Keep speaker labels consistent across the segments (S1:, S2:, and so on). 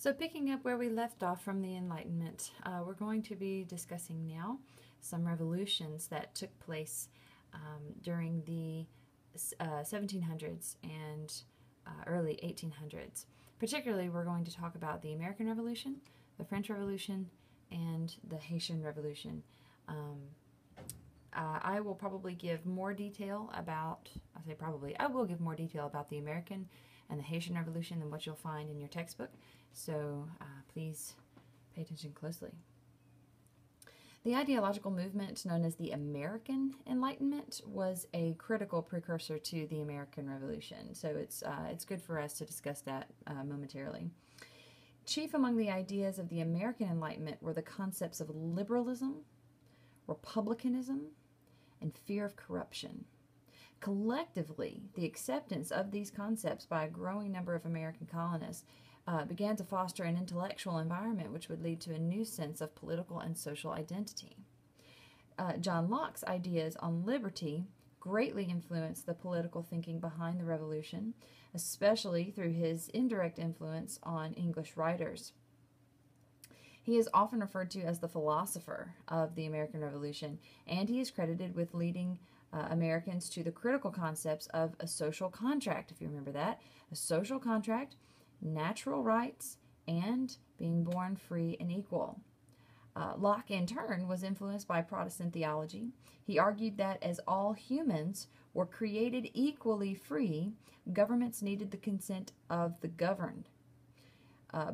S1: So picking up where we left off from the Enlightenment, we're going to be discussing now some revolutions that took place during the 1700s and early 1800s. Particularly, we're going to talk about the American Revolution, the French Revolution, and the Haitian Revolution. I will probably give more detail about, I say probably, I will give more detail about the American and the Haitian Revolution than what you'll find in your textbook. So please pay attention closely. The ideological movement known as the American Enlightenment was a critical precursor to the American Revolution. So it's good for us to discuss that momentarily. Chief among the ideas of the American Enlightenment were the concepts of liberalism, republicanism, and fear of corruption. Collectively, the acceptance of these concepts by a growing number of American colonists began to foster an intellectual environment which would lead to a new sense of political and social identity. John Locke's ideas on liberty greatly influenced the political thinking behind the Revolution, especially through his indirect influence on English writers. He is often referred to as the philosopher of the American Revolution, and he is credited with leading Americans to the critical concepts of a social contract, if you remember that. A social contract, natural rights, and being born free and equal. Locke, in turn, was influenced by Protestant theology. He argued that as all humans were created equally free, governments needed the consent of the governed.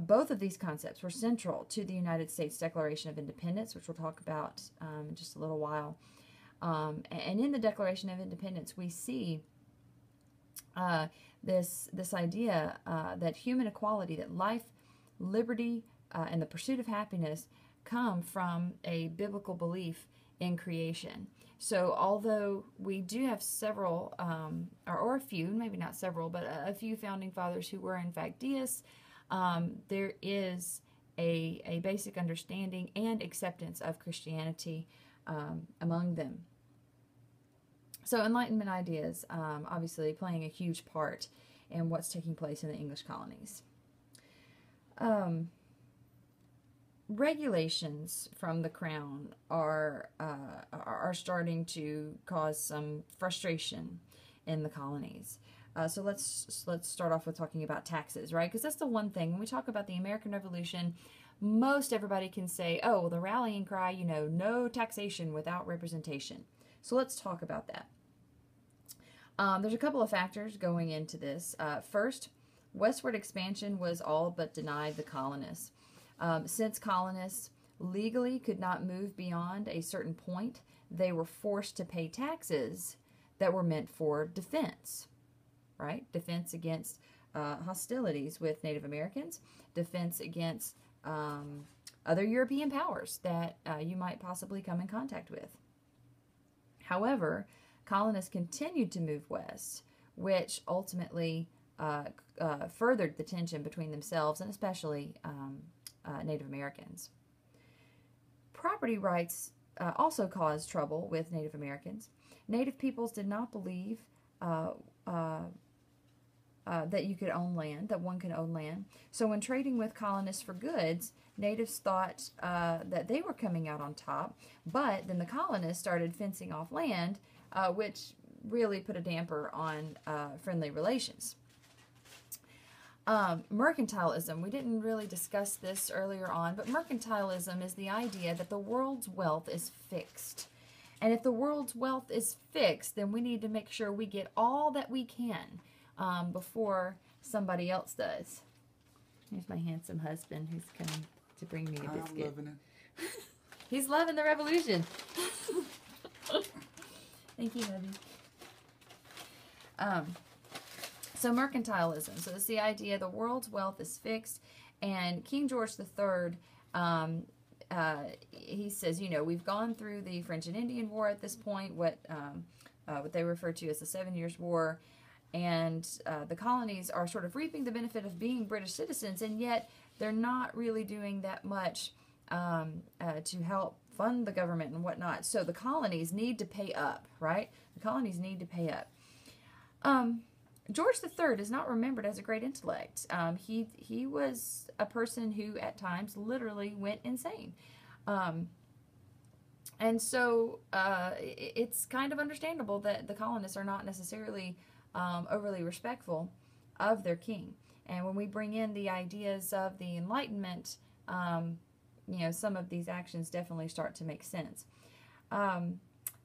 S1: Both of these concepts were central to the United States Declaration of Independence, which we'll talk about in just a little while. And in the Declaration of Independence, we see this idea that human equality, that life, liberty, and the pursuit of happiness come from a biblical belief in creation. So although we do have several, or a few, maybe not several, but a few founding fathers who were in fact deists, there is a basic understanding and acceptance of Christianity among them. So Enlightenment ideas, obviously playing a huge part in what's taking place in the English colonies. Regulations from the Crown are starting to cause some frustration in the colonies. So let's start off with talking about taxes, right? Because that's the one thing, when we talk about the American Revolution, most everybody can say, oh, well, the rallying cry, no taxation without representation. So let's talk about that. There's a couple of factors going into this. First, westward expansion was all but denied the colonists. Since colonists legally could not move beyond a certain point, they were forced to pay taxes that were meant for defense, right? Defense against hostilities with Native Americans, defense against other European powers that you might possibly come in contact with. However, colonists continued to move west, which ultimately furthered the tension between themselves and especially Native Americans. Property rights also caused trouble with Native Americans. Native peoples did not believe that you could own land, that one could own land. So when trading with colonists for goods, natives thought that they were coming out on top, but then the colonists started fencing off land, which really put a damper on friendly relations. Mercantilism, we didn't really discuss this earlier on, but mercantilism is the idea that the world's wealth is fixed. And if the world's wealth is fixed, then we need to make sure we get all that we can before somebody else does. Here's my handsome husband who's coming to bring me a biscuit.
S2: I'm loving it.
S1: He's loving the revolution. Thank you, hubby. So mercantilism. So it's the idea the world's wealth is fixed, and King George III, he says, we've gone through the French and Indian War at this point, what they refer to as the 7 Years' War, and the colonies are sort of reaping the benefit of being British citizens, and yet they're not really doing that much to help fund the government and whatnot. So the colonies need to pay up, right? The colonies need to pay up. George III is not remembered as a great intellect. He was a person who at times literally went insane. And so it's kind of understandable that the colonists are not necessarily overly respectful of their king. And when we bring in the ideas of the Enlightenment, some of these actions definitely start to make sense.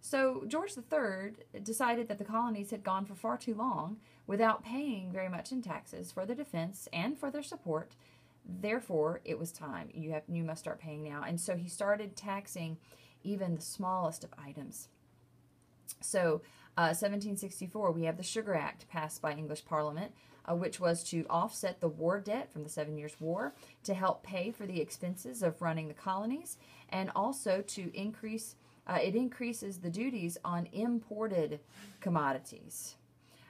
S1: So George III decided that the colonies had gone for far too long without paying very much in taxes for their defense and for their support. Therefore, it was time. You must start paying now. And so he started taxing even the smallest of items. So 1764, we have the Sugar Act passed by English Parliament, which was to offset the war debt from the 7 Years' War, to help pay for the expenses of running the colonies, and also to increase, it increases the duties on imported commodities.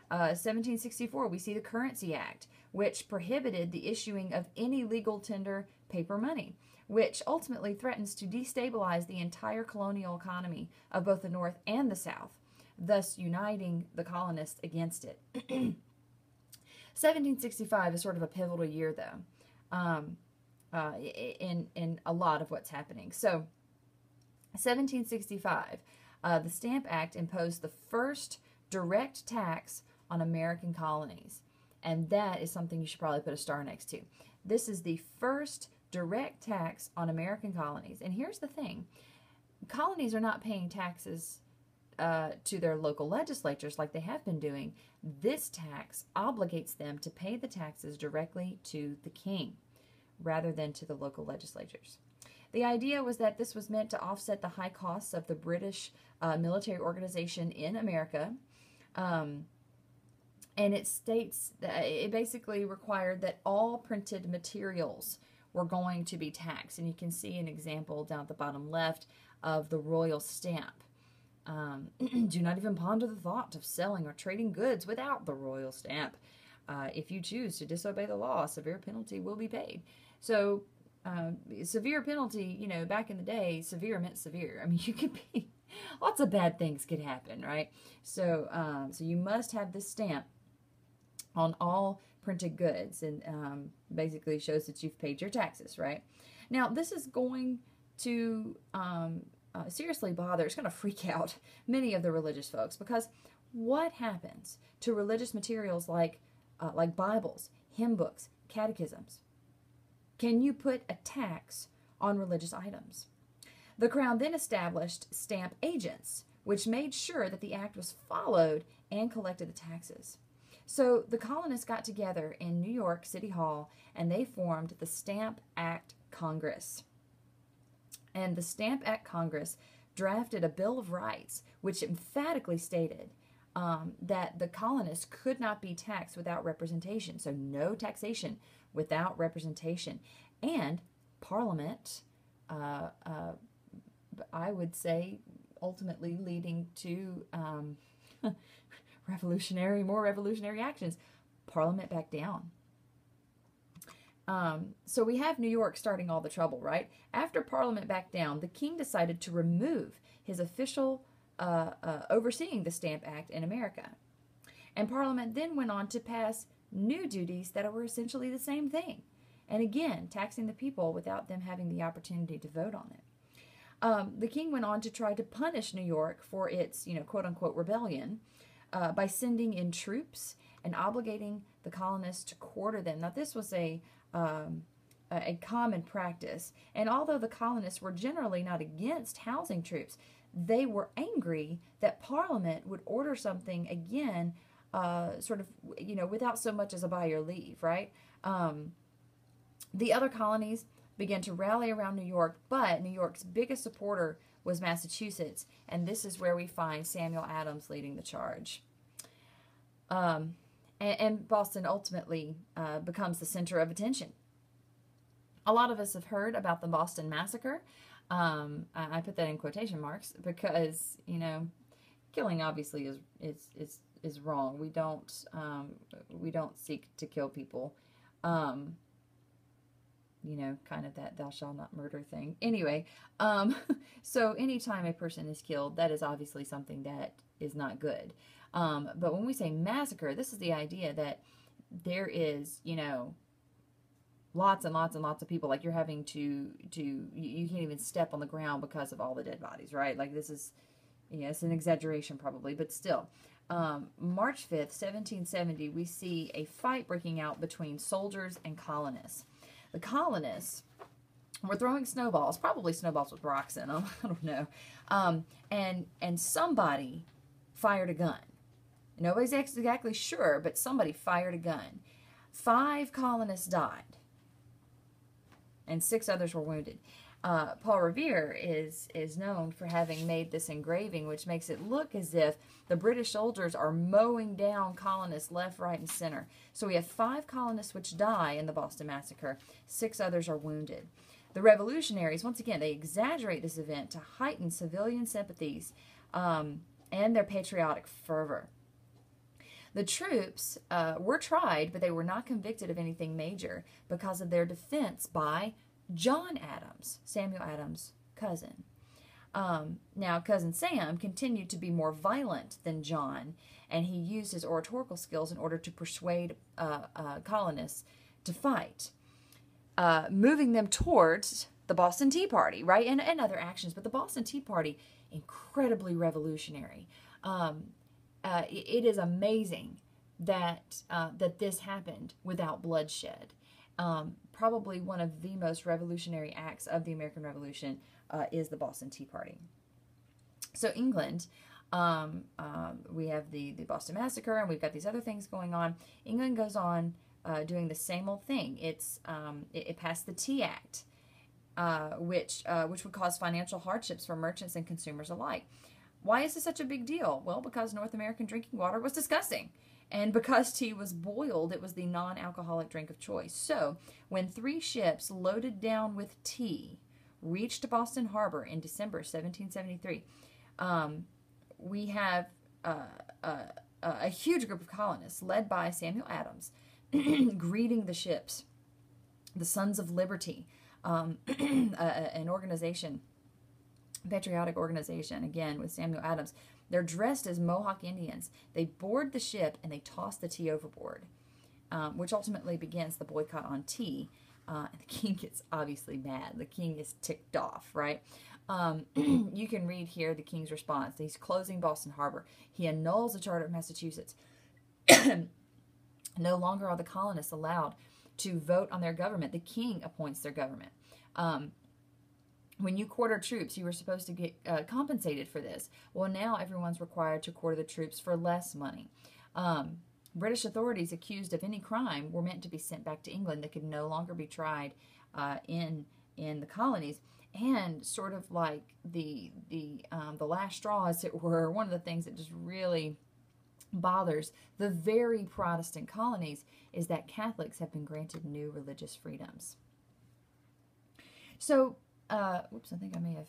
S1: 1764, we see the Currency Act, which prohibited the issuing of any legal tender paper money, which ultimately threatens to destabilize the entire colonial economy of both the North and the South, thus uniting the colonists against it. 1765 is sort of a pivotal year, though, in a lot of what's happening. So, 1765, the Stamp Act imposed the first direct tax on American colonies, and that is something you should probably put a star next to. This is the first direct tax on American colonies. And here's the thing. Colonies are not paying taxes to their local legislatures like they have been doing. This tax obligates them to pay the taxes directly to the king rather than to the local legislatures. The idea was that this was meant to offset the high costs of the British military organization in America. And it states that it basically required that all printed materials were going to be taxed. And you can see an example down at the bottom left of the royal stamp. Do not even ponder the thought of selling or trading goods without the royal stamp. If you choose to disobey the law, a severe penalty will be paid. So, severe penalty, back in the day, severe meant severe. I mean, you could be, lots of bad things could happen, right? So, so you must have this stamp on all printed goods, and basically shows that you've paid your taxes, right? Now, this is going to seriously bother, it's going to freak out many of the religious folks, because what happens to religious materials like Bibles, hymn books, catechisms? Can you put a tax on religious items? The Crown then established stamp agents, which made sure that the act was followed and collected the taxes. So the colonists got together in New York City Hall, and they formed the Stamp Act Congress. And the Stamp Act Congress drafted a Bill of Rights, which emphatically stated that the colonists could not be taxed without representation. So no taxation without representation. And Parliament, I would say, ultimately leading to more revolutionary actions. Parliament backed down. So we have New York starting all the trouble, right? After Parliament backed down, the king decided to remove his official overseeing the Stamp Act in America. And Parliament then went on to pass new duties that were essentially the same thing. And again, taxing the people without them having the opportunity to vote on it. The king went on to try to punish New York for its, quote-unquote rebellion by sending in troops and obligating the colonists to quarter them. Now, this was a common practice, and although the colonists were generally not against housing troops, they were angry that Parliament would order something again, without so much as a by your leave, right? The other colonies began to rally around New York, but New York's biggest supporter was Massachusetts, and this is where we find Samuel Adams leading the charge. And Boston ultimately becomes the center of attention. A lot of us have heard about the Boston Massacre. I put that in quotation marks because, killing obviously is wrong. We don't seek to kill people. Kind of that thou shalt not murder thing. Anyway, so anytime a person is killed, that is obviously something that not good. But when we say massacre, this is the idea that there is, you know, lots and lots and lots of people, like you're having to you can't even step on the ground because of all the dead bodies, right? Like this is, yeah, it's an exaggeration probably, but still. March 5th, 1770, we see a fight breaking out between soldiers and colonists. The colonists were throwing snowballs, probably snowballs with rocks in them, I don't know. And somebody fired a gun. Nobody's exactly sure, but somebody fired a gun. 5 colonists died, and 6 others were wounded. Paul Revere is known for having made this engraving, which makes it look as if the British soldiers are mowing down colonists left, right, and center. So we have 5 colonists which die in the Boston Massacre. 6 others are wounded. The revolutionaries, once again, they exaggerate this event to heighten civilian sympathies and their patriotic fervor. The troops were tried, but they were not convicted of anything major because of their defense by John Adams, Samuel Adams' cousin. Now, Cousin Sam continued to be more violent than John, and he used his oratorical skills in order to persuade colonists to fight, moving them towards the Boston Tea Party, right, and other actions. But the Boston Tea Party, incredibly revolutionary. It is amazing that that this happened without bloodshed. Probably one of the most revolutionary acts of the American Revolution is the Boston Tea Party. So England, we have the Boston Massacre, and we've got these other things going on. England goes on doing the same old thing. It passed the Tea Act, which would cause financial hardships for merchants and consumers alike. Why is this such a big deal? Well, because North American drinking water was disgusting. And because tea was boiled, it was the non-alcoholic drink of choice. So, when 3 ships loaded down with tea reached Boston Harbor in December 1773, we have a huge group of colonists led by Samuel Adams greeting the ships. The Sons of Liberty, an organization, patriotic organization, again, with Samuel Adams. They're dressed as Mohawk Indians. They board the ship and they toss the tea overboard, which ultimately begins the boycott on tea. And the king gets obviously mad. The king is ticked off, right? You can read here the king's response. He's closing Boston Harbor. He annuls the Charter of Massachusetts. No longer are the colonists allowed to vote on their government. The king appoints their government. When you quarter troops, you were supposed to get compensated for this. Well, now everyone's required to quarter the troops for less money. British authorities accused of any crime were meant to be sent back to England. They could no longer be tried in the colonies. And sort of like the last straw, as it were, one of the things that just really bothers the very Protestant colonies is that Catholics have been granted new religious freedoms. So, whoops, I think I may have,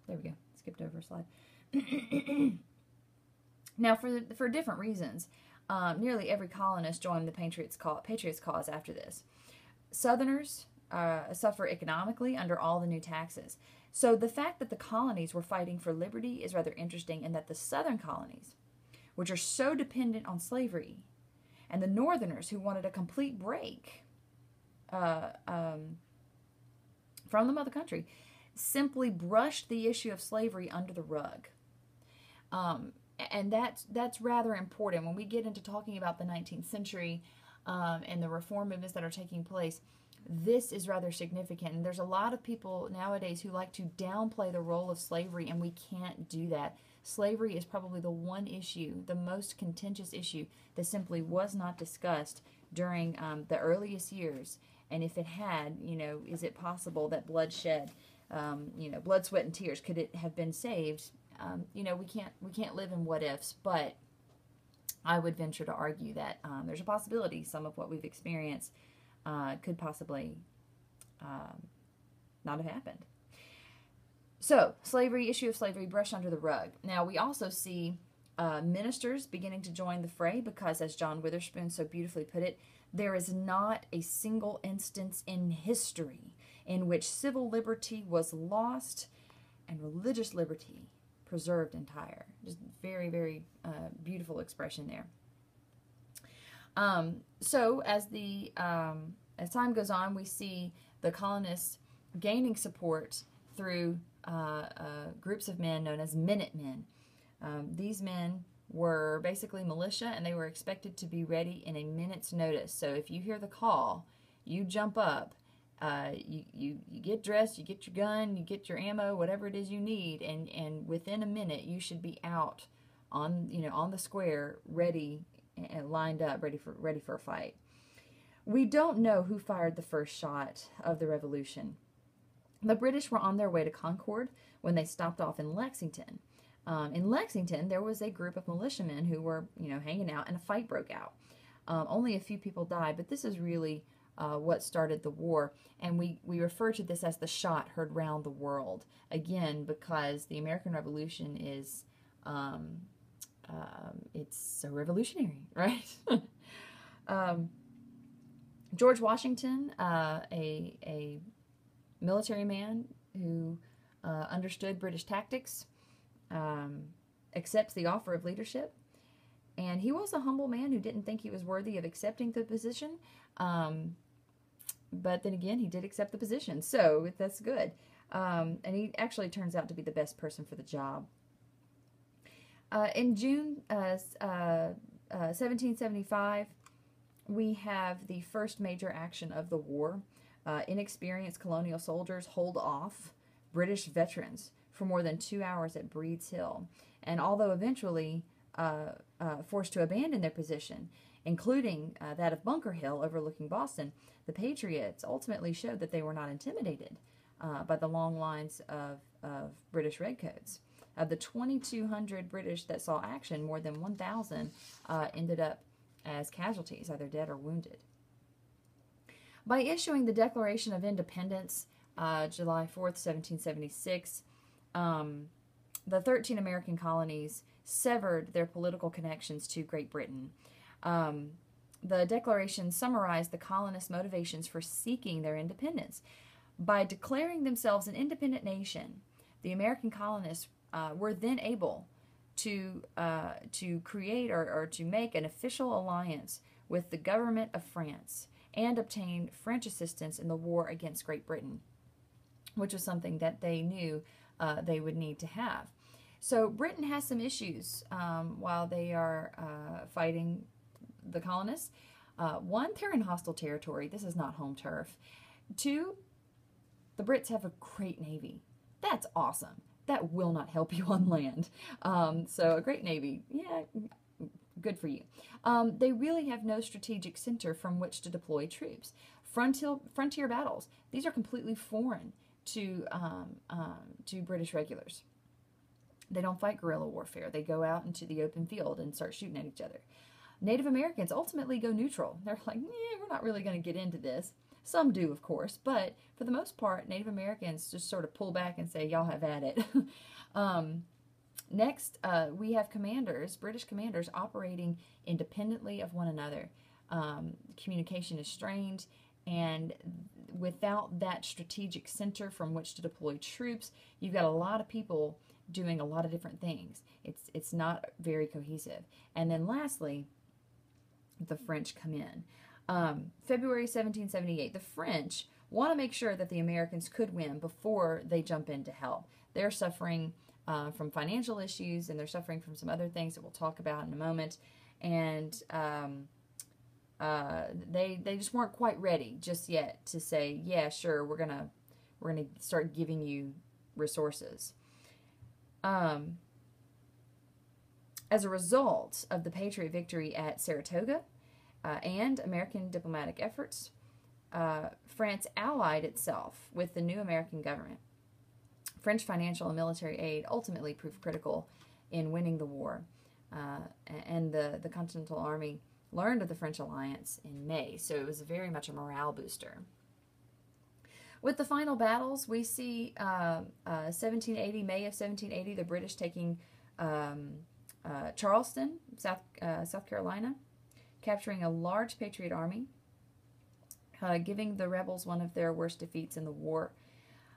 S1: there we go, skipped over a slide. Now, for different reasons, nearly every colonist joined the Patriots' cause after this. Southerners suffer economically under all the new taxes. So the fact that the colonies were fighting for liberty is rather interesting, and that the Southern colonies, which are so dependent on slavery, and the Northerners who wanted a complete break from the mother country, simply brushed the issue of slavery under the rug. And that's rather important when we get into talking about the 19th century and the reform movements that are taking place. This is rather significant. And there's a lot of people nowadays who like to downplay the role of slavery, and we can't do that. Slavery is probably the one issue, the most contentious issue, that simply was not discussed during the earliest years. And if it had, is it possible that bloodshed, blood, sweat, and tears, could it have been saved? We can't live in what ifs, but I would venture to argue that there's a possibility some of what we've experienced could possibly not have happened. So, issue of slavery brushed under the rug. Now, we also see ministers beginning to join the fray because, as John Witherspoon so beautifully put it, there is not a single instance in history in which civil liberty was lost and religious liberty preserved entire. Just very, very beautiful expression there. So as as time goes on, we see the colonists gaining support through groups of men known as Minutemen. These men were basically militia, and they were expected to be ready in a minute's notice. So if you hear the call, you jump up, you get dressed, you get your gun, you get your ammo, whatever it is you need, and within a minute you should be out on the square, ready and lined up, ready for a fight. We don't know who fired the first shot of the revolution. The British were on their way to Concord when they stopped off in Lexington. In Lexington, there was a group of militiamen who were, hanging out, and a fight broke out. Only a few people died, but this is really what started the war, and we refer to this as the shot heard round the world. Again, because the American Revolution is, it's so revolutionary, right? George Washington, a military man who understood British tactics, accepts the offer of leadership. And he was a humble man who didn't think he was worthy of accepting the position. But then again, he did accept the position, so that's good. And he actually turns out to be the best person for the job. In June 1775, we have the first major action of the war. Inexperienced colonial soldiers hold off British veterans for more than 2 hours at Breed's Hill. And although eventually forced to abandon their position, including that of Bunker Hill overlooking Boston, the Patriots ultimately showed that they were not intimidated by the long lines of British redcoats. Of the 2,200 British that saw action, more than 1,000 ended up as casualties, either dead or wounded. By issuing the Declaration of Independence, July 4th, 1776, the 13 American colonies severed their political connections to Great Britain. The Declaration summarized the colonists' motivations for seeking their independence. By declaring themselves an independent nation, the American colonists were then able to create or to make an official alliance with the government of France and obtain French assistance in the war against Great Britain, which was something that they knew they would need to have. So Britain has some issues while they are fighting the colonists. One, they're in hostile territory. This is not home turf. Two, the Brits have a great navy. That's awesome. That will not help you on land. So a great navy, yeah, good for you. They really have no strategic center from which to deploy troops. Frontier battles, these are completely foreign to British regulars. They don't fight guerrilla warfare. They go out into the open field and start shooting at each other. Native Americans ultimately go neutral. They're like, we're not really going to get into this. Some do, of course, but for the most part, Native Americans just sort of pull back and say, y'all have at it. Next, we have commanders, British commanders, operating independently of one another. Communication is strained, and without that strategic center from which to deploy troops, you've got a lot of people doing a lot of different things. It's not very cohesive. And then lastly, the French come in. February 1778, the French want to make sure that the Americans could win before they jump in to help. They're suffering from financial issues, and they're suffering from some other things that we'll talk about in a moment. And they just weren't quite ready just yet to say, yeah, sure, we're gonna start giving you resources. As a result of the Patriot victory at Saratoga and American diplomatic efforts, France allied itself with the new American government. French financial and military aid ultimately proved critical in winning the war, and the Continental Army learned of the French alliance in May, so it was very much a morale booster. With the final battles, we see 1780, May of 1780, the British taking Charleston, South Carolina, capturing a large Patriot army, giving the rebels one of their worst defeats in the war.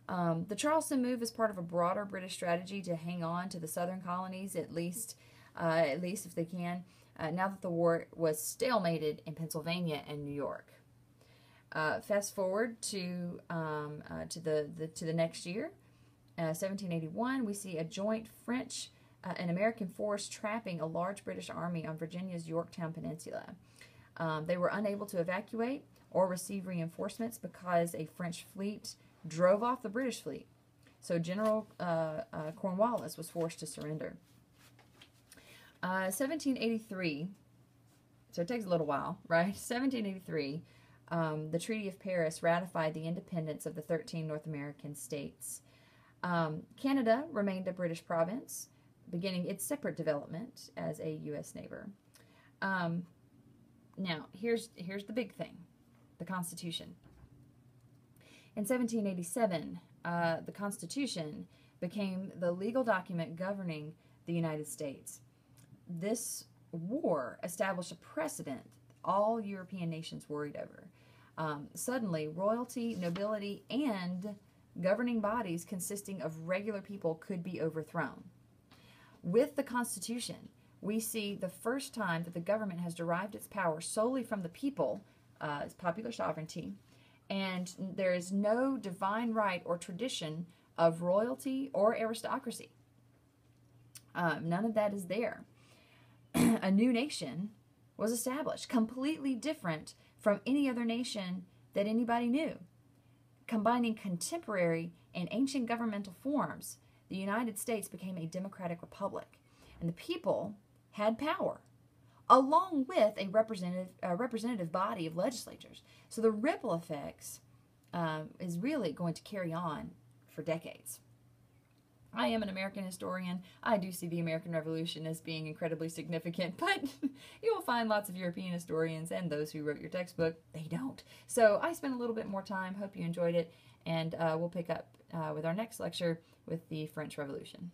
S1: The Charleston move is part of a broader British strategy to hang on to the southern colonies, at least if they can, now that the war was stalemated in Pennsylvania and New York. Fast forward to the next year, 1781, we see a joint French and American force trapping a large British army on Virginia's Yorktown Peninsula. They were unable to evacuate or receive reinforcements because a French fleet drove off the British fleet. So General Cornwallis was forced to surrender. 1783, so it takes a little while, right? 1783, the Treaty of Paris ratified the independence of the 13 North American states. Canada remained a British province, beginning its separate development as a U.S. neighbor. Now, here's the big thing, the Constitution. In 1787, the Constitution became the legal document governing the United States. This war established a precedent all European nations worried over. Suddenly, royalty, nobility, and governing bodies consisting of regular people could be overthrown. With the Constitution, we see the first time that the government has derived its power solely from the people, its popular sovereignty, and there is no divine right or tradition of royalty or aristocracy. None of that is there. A new nation was established, completely different from any other nation that anybody knew. Combining contemporary and ancient governmental forms, the United States became a democratic republic, and the people had power, along with a representative body of legislatures. So the ripple effects is really going to carry on for decades. I am an American historian. I do see the American Revolution as being incredibly significant, but you will find lots of European historians and those who wrote your textbook, they don't. So I spent a little bit more time. Hope you enjoyed it, and we'll pick up with our next lecture with the French Revolution.